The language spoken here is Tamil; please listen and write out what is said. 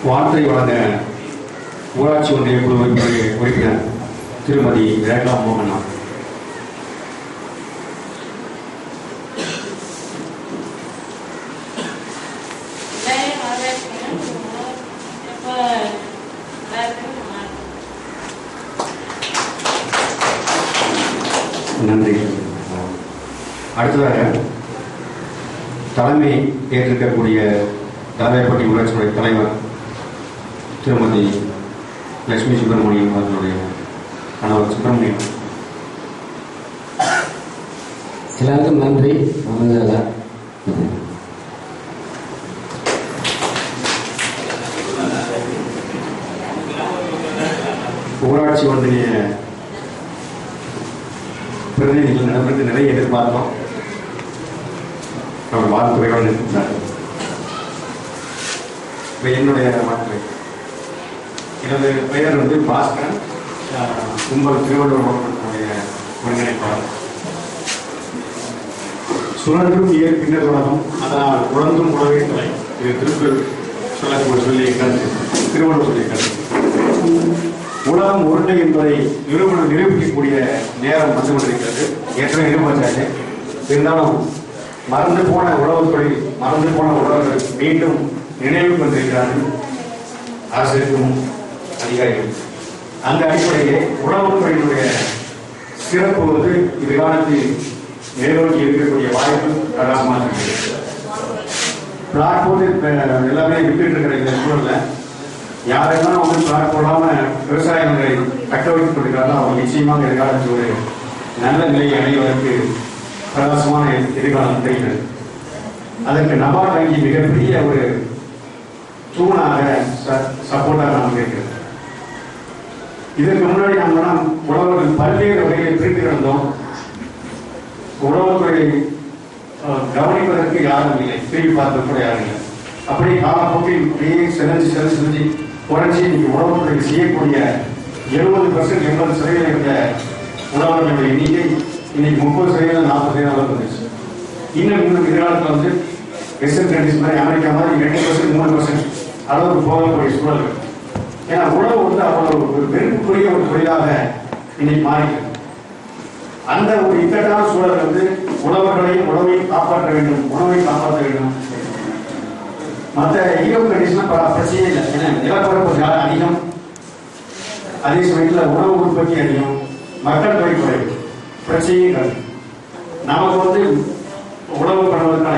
வாழ்த்தை வழங்க ஊராட்சி ஒன்றிய குழு உறுப்பினர் திருமதி ரேகா மோகனா. நன்றி. அடுத்ததாக தலைமை ஏற்றிருக்கக்கூடிய தாதாயப்பட்டி ஊராட்சி தலைவர் திருமதி லட்சுமி சுப்பிரமணியம் அவர்களுடைய கணவர் சுப்பிரமணியம். எல்லாருக்கும் நன்றி. ஊராட்சி ஒன்றிய பிரதிநிதிகள் நடந்து நிறைய எதிர்பார்த்தோம். அவர் வாழ்த்துறையோடு இருக்கிறார். என்னுடைய வாழ்த்துறை, எனது பெயர் பாஸ்கரன், கும்பல் திருவள்ளுவர் மாவட்டத்தினுடைய ஒருங்கிணைப்பாளர். சுழன்றும் இயற் பின்னர் உலகம், அதனால் உழந்தும் உலகை தலை, இது திருக்குறள் சொல்லிய கருத்து, திருவள்ளுவர் சொல்லிய கருத்து. உலகம் உருண்டை என்பதை நிரூபிக்கக்கூடிய நேரம் வந்து கொண்டிருக்கிறது. ஏற்கனவே நிரூபித்தாச்சு. இருந்தாலும் மறந்து போன உழவுத்துறை, மறந்து போன உழவர்கள் மீண்டும் நினைவு கொண்டிருக்கிறார்கள் அரசுக்கும் அதிகாரிகள். அந்த அடிப்படையிலே உழவுத்துறையினுடைய சிறப்பு எதிர்காலத்தில் மேலோக்கி இருக்கக்கூடிய வாய்ப்பு பிரகாசமாக இருக்கிறது. பிளாட் போட்டு எல்லாமே விட்டுட்டு இருக்கிற இந்த சூழலில் யாரெல்லாம் பிளாட் போடாம விவசாயங்களை கட்ட வைத்துக் கொண்டிருக்கிறார்கள் அவங்க நிச்சயமாக எதிர்காலத்தில் ஒரு நல்ல நிலையை அடைவதற்கு பிரகாசமான எதிர்காலம் தெரிகிறது. அதற்கு நபார்டு வங்கி மிகப்பெரிய ஒரு தூணாக சப்போர்ட்டாக நாம் இருக்கிறது. இதற்கு முன்னாடி நாம் உழவர்கள் பல்வேறு வகையில் பிரித்து கிடந்தோம். உழவுத்துறை கவனிப்பதற்கு யாரும் இல்லை, திரும்பி பார்க்க கூட யாரும் இல்லை. அப்படி காலப்போக்கில் அப்படியே செஞ்சு குறைஞ்சி இன்னைக்கு உழவுத்துறை செய்யக்கூடிய 70% 80% இருந்த உழவர்களுடைய எண்ணிக்கை இன்னைக்கு 30% 40% வந்துச்சு. இன்னும் எதிர்காலத்தில் வெஸ்டர்ன் கண்ட்ரிஸ் மாதிரி அமெரிக்கா மாதிரி 2% 3% அளவுக்கு போகக்கூடிய சூழல்கள். ஏன்னா உழவு அவ்வளவு ஒரு வெறுப்புக்குரிய ஒரு தொழிலாக இன்னைக்கு மாறிக்கிறது. அந்த ஒரு இக்கட்டான சூழல் உழவர்களையும் உணவையும் காப்பாற்ற வேண்டும், உணவை காப்பாற்ற வேண்டும். மற்ற ஈரோப் கண்டிஷன் பிரச்சனையே இல்லை. ஏன்னா நிலப்பரப்பு அதிகம், அதே சமயத்தில் உணவு உற்பத்தி அதிகம், மக்கள் தொகை குறைவு, பிரச்சனையே கிடையாது. நமக்கு உணவு பண்ணுவதற்கான